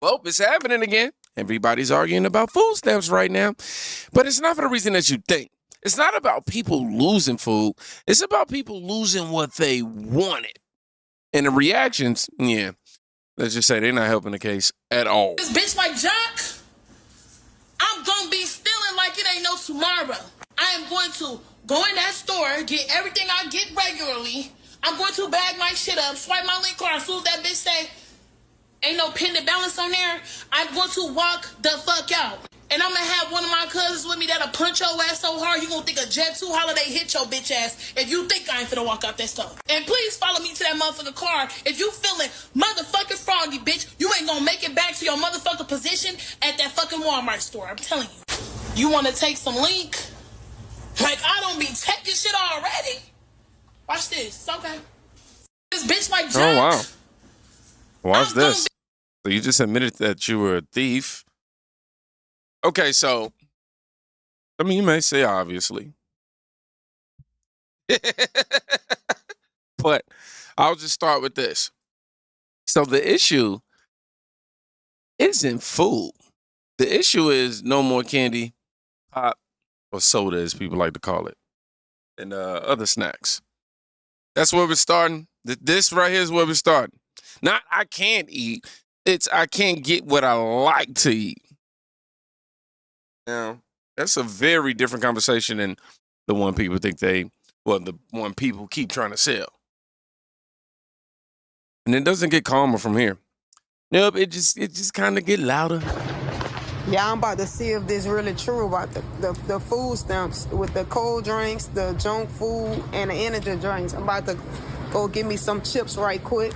Well, it's happening again. Everybody's arguing about food stamps right now. But it's not for the reason that you think. It's not about people losing food. It's about people losing what they wanted. And the reactions, yeah, let's just say they're not helping the case at all. This bitch like Jock, I'm gonna be stealing like it ain't no tomorrow. I am going to go in that store, get everything I get regularly. I'm going to bag my shit up, swipe my link card. As soon as that bitch say, ain't no pending balance on there, I'm going to walk the fuck out. And I'm going to have one of my cousins with me that'll punch your ass so hard you going to think a Jet 2 holiday hit your bitch ass if you think I ain't finna walk out that store. And please follow me to that motherfucking car if you feeling motherfucking froggy, bitch. You ain't going to make it back to your motherfucking position at that fucking Walmart store. I'm telling you. You want to take some link? Like, I don't be taking shit already. Watch this. It's okay. This bitch like Jock. Oh, wow. Watch this. So you just admitted that you were a thief. Okay, so, I mean, you may say obviously. But I'll just start with this. So the issue isn't food. The issue is no more candy, pop, or soda, as people like to call it, and other snacks. That's where we're starting. This right here is where we're starting. Not I can't eat. It's I can't get what I like to eat. Now, that's a very different conversation than the one people think the one people keep trying to sell. And it doesn't get calmer from here. Nope, it just kind of get louder. Yeah, I'm about to see if this really true about the food stamps with the cold drinks, the junk food, and the energy drinks. I'm about to go get me some chips right quick.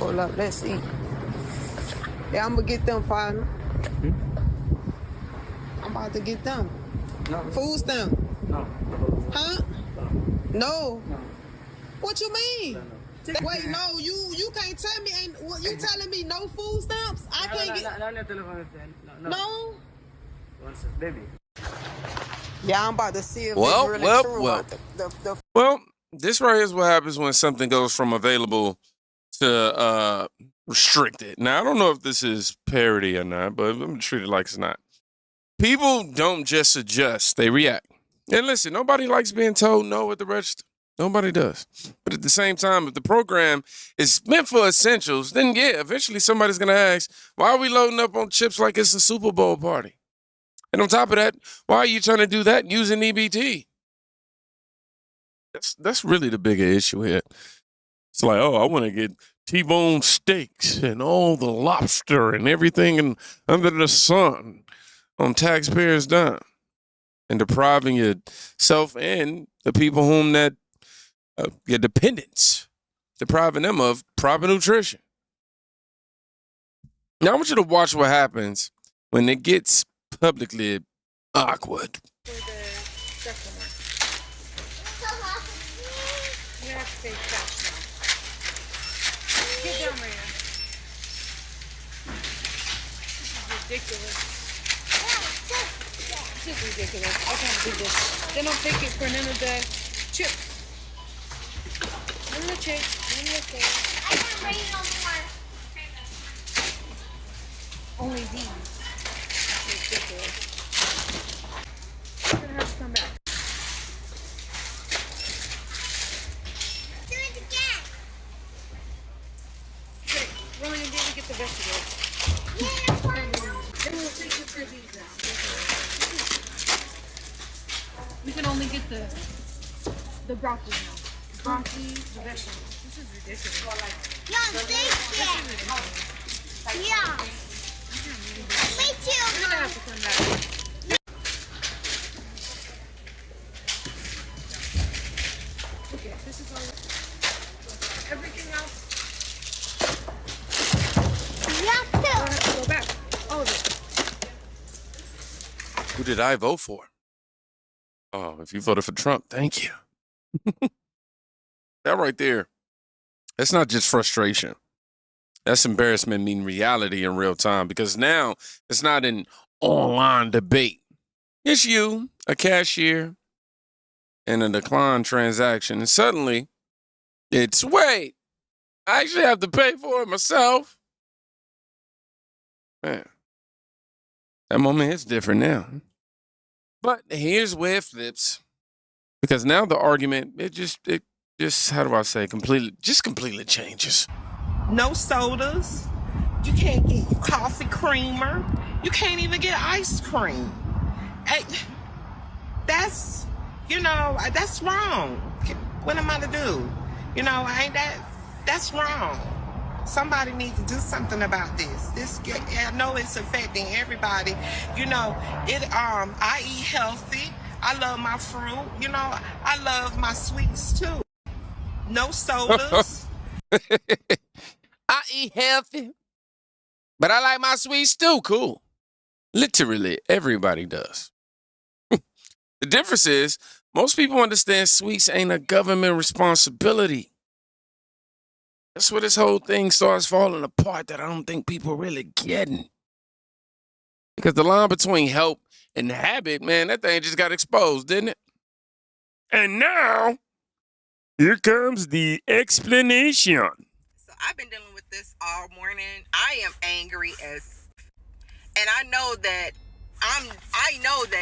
Hold up, let's see. Yeah, I'm gonna get them, partner. I'm about to get them. No. Food stamp. No. Huh? No. What you mean? Wait, no, you can't tell me. Ain't what you telling me? No food stamps? I can't get. No. One sec, baby. Yeah, I'm about to see if this really true. Well, this right here is what happens when something goes from available to restricted. Now, I don't know if this is parody or not, but I'm gonna treat it like it's not. People don't just adjust; they react. And listen, nobody likes being told no at the register. Nobody does. But at the same time, if the program is meant for essentials, then yeah, eventually somebody's going to ask, why are we loading up on chips like it's a Super Bowl party? And on top of that, why are you trying to do that using EBT? That's really the bigger issue here. It's like, oh, I want to get T-bone steaks and all the lobster and everything under the sun on taxpayers' dime. And depriving yourself and the people whom that your dependents, depriving them of proper nutrition. Now, I want you to watch what happens when it gets publicly awkward. For the second one. You have to pay cash now. Get down, Maria. This is ridiculous. This is ridiculous. I can't do this. They don't take it for none of the chips. None of the chips. None of the things. I can't bring no more. Only these. That's ridiculous. You're gonna have to come back. Do it again. Okay, we're only gonna be able to get the vegetables. Yeah, that's fine. Then we'll take you for these now. We can only get the broccoli now. Broccoli, the vegetables. This is ridiculous. Yeah, thank you. Yeah. Me too, We're gonna Mom. have to come back. Okay, this is all. Everything else, Yeah, we'll too. have to go back. All of it. Who did I vote for? Oh, if you voted for Trump, thank you. That right there, that's not just frustration. That's embarrassment meeting reality in real time, because now it's not an online debate. It's you, a cashier, and a declined transaction. And suddenly, wait. I actually have to pay for it myself. Man, that moment is different now. But here's where it flips. Because now the argument, it just, how do I say, completely changes. No sodas. You can't get coffee creamer. You can't even get ice cream. Hey, that's wrong. What am I to do? That's wrong. Somebody needs to do something about this. I know it's affecting everybody. I eat healthy. I love my fruit. I love my sweets too. No sodas. I eat healthy, but I like my sweets too. Cool. Literally, everybody does. The difference is, most people understand sweets ain't a government responsibility. That's where this whole thing starts falling apart that I don't think people really getting. Because the line between help and habit, man, that thing just got exposed, didn't it? And now, here comes the explanation. So I've been dealing with this all morning. I am angry and I know that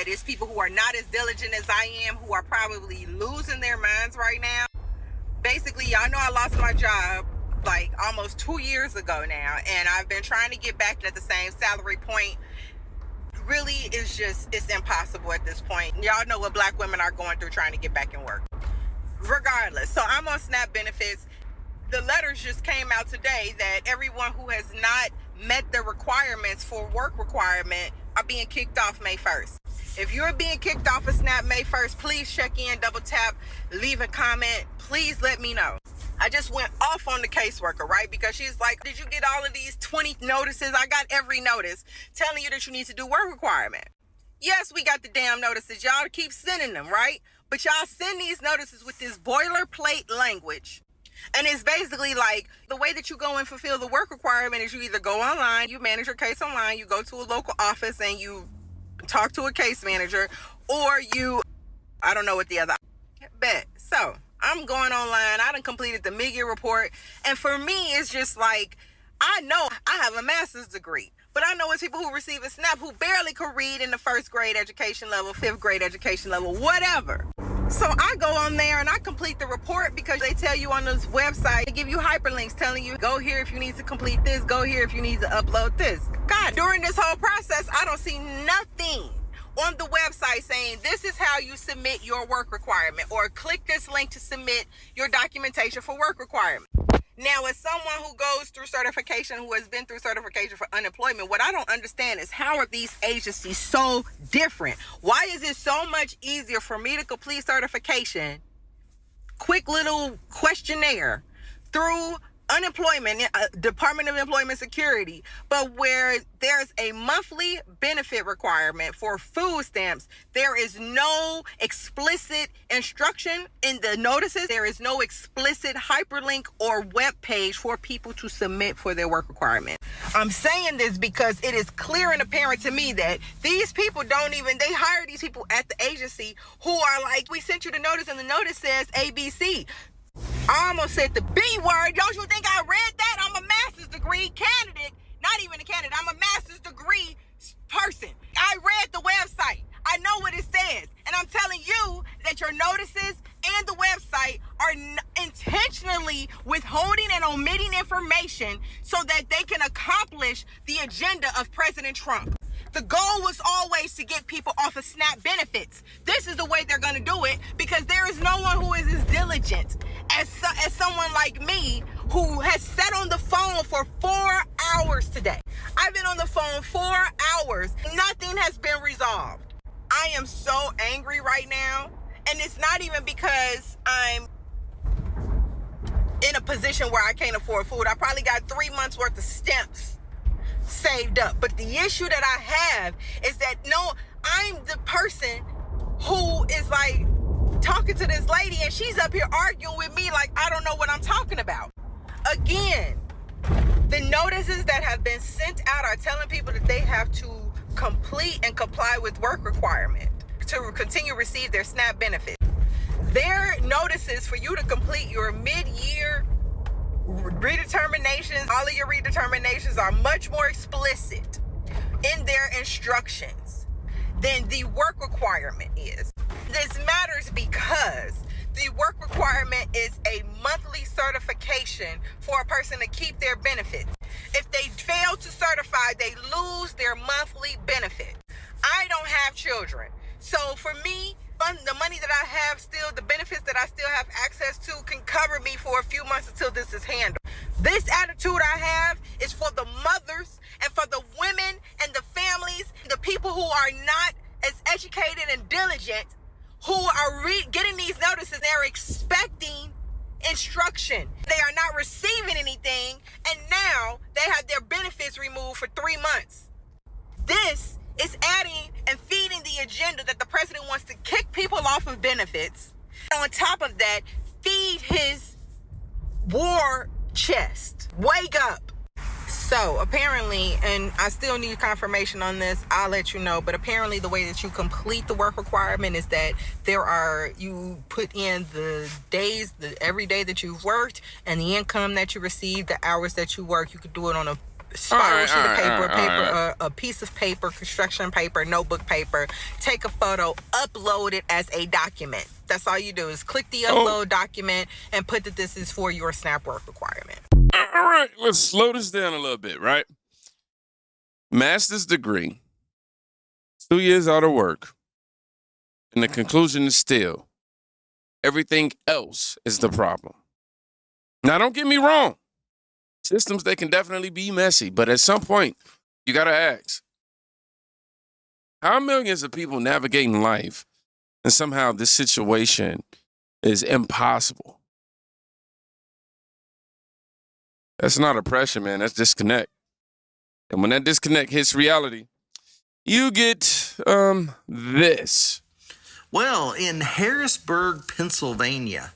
it's people who are not as diligent as I am who are probably losing their minds right now. Basically, y'all know I lost my job like almost 2 years ago now, and I've been trying to get back at the same salary point. Really, it's impossible at this point. Y'all know what Black women are going through trying to get back in work. Regardless, so I'm on SNAP benefits. The letters just came out today that everyone who has not met the requirements for work requirement are being kicked off May 1st. If you're being kicked off of SNAP May 1st, please check in, double tap, leave a comment. Please let me know. I just went off on the caseworker, right? Because she's like, did you get all of these 20 notices? I got every notice telling you that you need to do work requirement. Yes, we got the damn notices. Y'all keep sending them, right? But y'all send these notices with this boilerplate language. And it's basically like the way that you go and fulfill the work requirement is you either go online, you manage your case online, you go to a local office and you talk to a case manager, or I don't know what the other bet. So I'm going online. I done completed the mid-year report. And for me, it's just like, I know I have a master's degree, but I know it's people who receive a SNAP who barely could read in the 1st grade education level, 5th grade education level, whatever. So I go on there and I complete the report because they tell you on this website, they give you hyperlinks telling you, go here if you need to complete this, go here if you need to upload this. God, during this whole process, I don't see nothing on the website saying this is how you submit your work requirement, or click this link to submit your documentation for work requirement. Now, as someone who goes through certification, who has been through certification for unemployment, what I don't understand is how are these agencies so different? Why is it so much easier for me to complete certification, quick little questionnaire through unemployment, Department of Employment Security, but where there's a monthly benefit requirement for food stamps, there is no explicit instruction in the notices. There is no explicit hyperlink or web page for people to submit for their work requirement. I'm saying this because it is clear and apparent to me that these people they hire these people at the agency who are like, we sent you the notice and the notice says ABC. I almost said the B word. Don't you think I read that? I'm a master's degree candidate. Not even a candidate. I'm a master's degree person. I read the website. I know what it says. And I'm telling you that your notices and the website are intentionally withholding and omitting information so that they can accomplish the agenda of President Trump. The goal was always to get people off of SNAP benefits. This is the way they're going to do it because there is no one who is as diligent as someone like me who has sat on the phone for 4 hours today. I've been on the phone 4 hours. Nothing has been resolved. I am so angry right now. And it's not even because I'm in a position where I can't afford food. I probably got 3 months worth of stamps saved up. But the issue that I have is that I'm the person who is like talking to this lady and she's up here arguing with me like I don't know what I'm talking about. Again, the notices that have been sent out are telling people that they have to complete and comply with work requirement to continue to receive their SNAP benefit. Their notices for you to complete your mid-year redeterminations, all of your redeterminations are much more explicit in their instructions than the work requirement is. This matters because the work requirement is a monthly certification for a person to keep their benefits. If they fail to certify, they lose their monthly benefit. I don't have children. So for me, the money that I have still, the benefits that I still have access to can cover me for a few months until this is handled. This attitude I have is for the mothers and for the women and the families, the people who are not as educated and diligent, who are getting these notices. They're expecting instruction. They are not receiving anything, and now they have their benefits removed for 3 months. This is adding and feeding the agenda that the president wants to kick people off of benefits. On top of that, feed his war chest. Wake up. So apparently, and I still need confirmation on this, I'll let you know, but apparently the way that you complete the work requirement is that you put in the days, every day that you've worked, and the income that you receive, the hours that you work. You could do it on a spiral sheet of paper, a piece of paper, construction paper, notebook paper. Take a photo, upload it as a document. That's all you do is click the upload document and put that this is for your SNAP work requirement. All right, let's slow this down a little bit, right? Master's degree, 2 years out of work, and the conclusion is still everything else is the problem. Now, don't get me wrong. Systems, they can definitely be messy, but at some point, you got to ask, how are millions of people navigating life and somehow this situation is impossible? That's not oppression, man. That's disconnect. And when that disconnect hits reality, you get this. Well, in Harrisburg, Pennsylvania,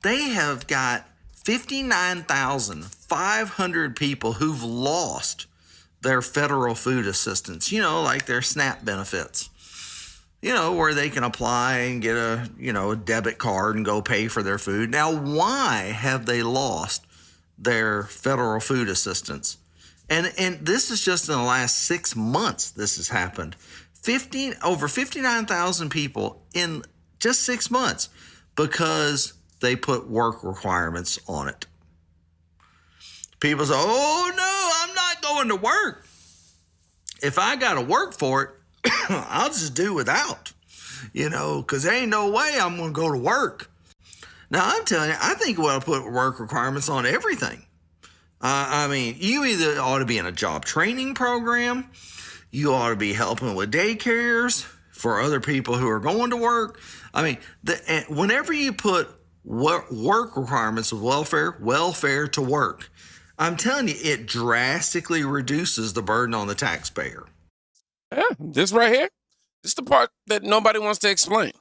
they have got 59,500 people who've lost their federal food assistance, like their SNAP benefits, where they can apply and get a debit card and go pay for their food. Now, why have they lost their federal food assistance? And this is just in the last 6 months this has happened. Over 59,000 people in just 6 months because they put work requirements on it. People say, oh no, I'm not going to work. If I got to work for it, I'll just do without, because there ain't no way I'm going to go to work. Now, I'm telling you, I think we'll put work requirements on everything. You either ought to be in a job training program, you ought to be helping with daycares for other people who are going to work. Whenever you put work requirements of welfare to work, I'm telling you, it drastically reduces the burden on the taxpayer. Yeah, this right here, this is the part that nobody wants to explain.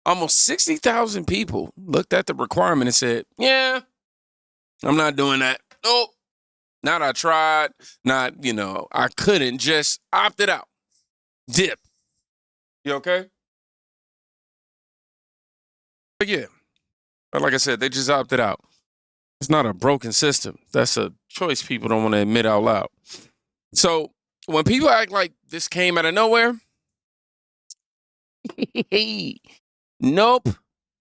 Almost 60,000 people looked at the requirement and said, yeah, I'm not doing that. Nope. Not I tried, not, I couldn't, just opted out. Dip. You okay? But yeah, like I said, they just opted out. It's not a broken system. That's a choice people don't want to admit out loud. So when people act like this came out of nowhere, nope,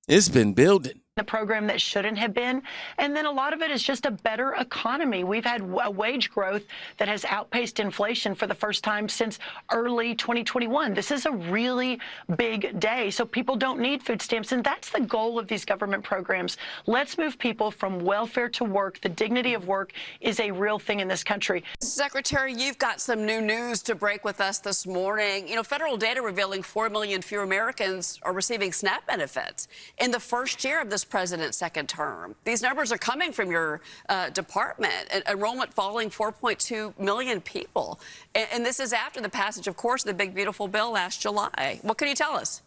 it's been building. The program that shouldn't have been. And then a lot of it is just a better economy. We've had a wage growth that has outpaced inflation for the first time since early 2021. This is a really big day. So people don't need food stamps. And that's the goal of these government programs. Let's move people from welfare to work. The dignity of work is a real thing in this country. Secretary, you've got some new news to break with us this morning. Federal data revealing 4 million fewer Americans are receiving SNAP benefits in the first year of this president's second term. These numbers are coming from your department. Enrollment falling 4.2 million people. And this is after the passage, of course, of the big, beautiful bill last July. What can you tell us?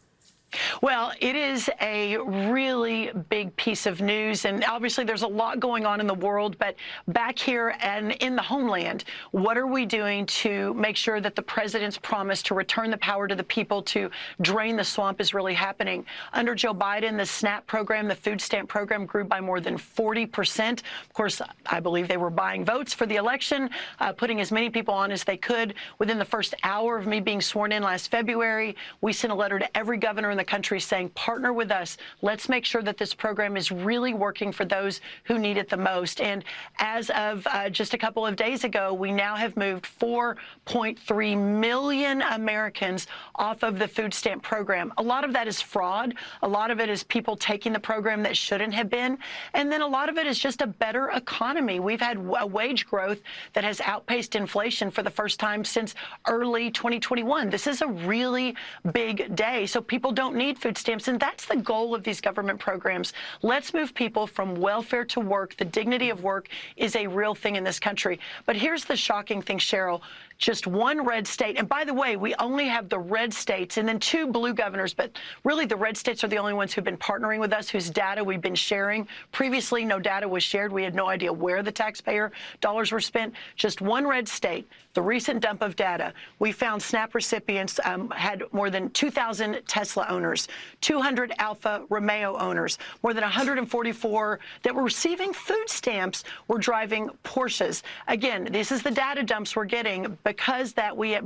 Well, it is a really big piece of news, and obviously there's a lot going on in the world, but back here and in the homeland, what are we doing to make sure that the president's promise to return the power to the people to drain the swamp is really happening? Under Joe Biden, the SNAP program, the food stamp program, grew by more than 40%. Of course, I believe they were buying votes for the election, putting as many people on as they could. Within the first hour of me being sworn in last February, we sent a letter to every governor in the country saying, partner with us. Let's make sure that this program is really working for those who need it the most. And as of just a couple of days ago, we now have moved 4.3 million Americans off of the food stamp program. A lot of that is fraud. A lot of it is people taking the program that shouldn't have been. And then a lot of it is just a better economy. We've had a wage growth that has outpaced inflation for the first time since early 2021. This is a really big day. So people don't need food stamps, and that's the goal of these government programs. Let's move people from welfare to work. The dignity of work is a real thing in this country. But here's the shocking thing, Cheryl. Just one red state, and by the way, we only have the red states and then 2 blue governors, but really the red states are the only ones who've been partnering with us, whose data we've been sharing. Previously, no data was shared. We had no idea where the taxpayer dollars were spent. Just one red state, the recent dump of data, we found SNAP recipients had more than 2,000 Tesla owners, 200 Alfa Romeo owners, more than 144 that were receiving food stamps were driving Porsches. Again, this is the data dumps we're getting because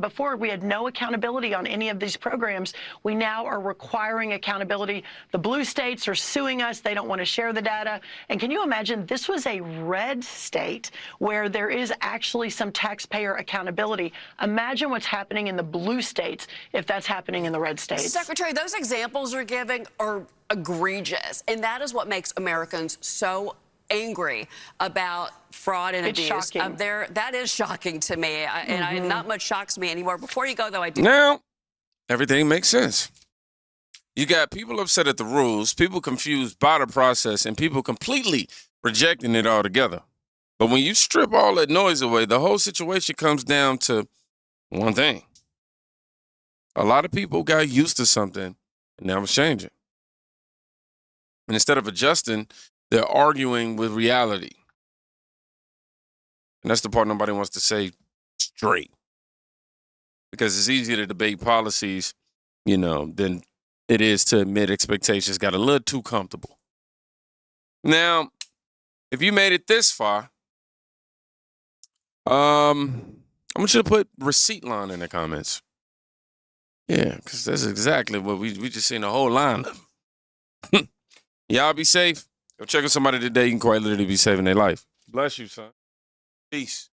before we had no accountability on any of these programs. We now are requiring accountability. The blue states are suing us. They don't want to share the data. And can you imagine, this was a red state where there is actually some taxpayer accountability. Imagine what's happening in the blue states if that's happening in the red states. Secretary, those examples you're giving are egregious, and that is what makes Americans so angry about fraud and It's abuse. shocking. That is shocking to me, and not much shocks me anymore. Before you go, though, I do. Now, everything makes sense. You got people upset at the rules, people confused by the process, and people completely rejecting it altogether. But when you strip all that noise away, the whole situation comes down to one thing. A lot of people got used to something, and now it's changing. And instead of adjusting, they're arguing with reality. And that's the part nobody wants to say straight. Because it's easier to debate policies, than it is to admit expectations got a little too comfortable. Now, if you made it this far, I want you to put receipt line in the comments. Yeah, because that's exactly what we just seen a whole line of. Y'all be safe. Go check on somebody today. You can quite literally be saving their life. Bless you, son. Peace.